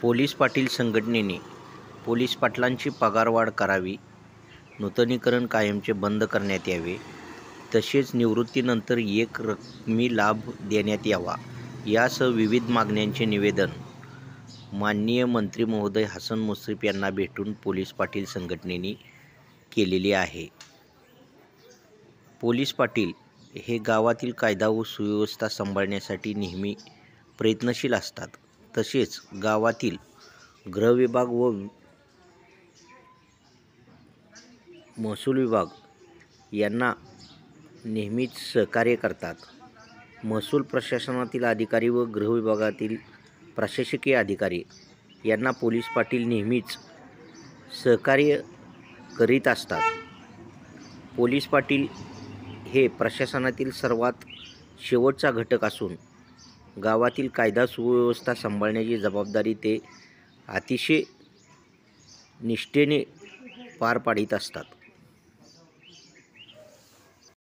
Police Patil संघटनेने police पाटलांची पगारवाढ करावी, नूतनीकरण कायमचे बंद करण्यात यावे, तसेच निवृत्तीनंतर एक रकमी लाभ देण्यात यावा, यासह विविध मागण्यांचे निवेदन माननीय मंत्री महोदय हसन मुश्रीफ यांना भेटून पोलीस पाटील संघटनेने केलेले आहे. पोलीस पाटील हे गावातील कायदा व सुव्यवस्था सांभाळण्यासाठी नेहमी प्रयत्नशील असतात. तसेच गावातील गृहविभाग व महसूल विभाग यांना नेहमीच सहकार्य करतात. महसूल प्रशासनातील अधिकारी व गृह विभागातील प्रशासकीय अधिकारी यांना पोलीस पाटील नेहमीच सहकार्य करीत असतात. पोलीस पाटील हे प्रशासनातील सर्वात शेवटचा घटक असून गावातील कायदा सुव्यवस्था सांभाळण्याची जबाबदारी ते अतिशय निष्ठेने पार पाडित असतात.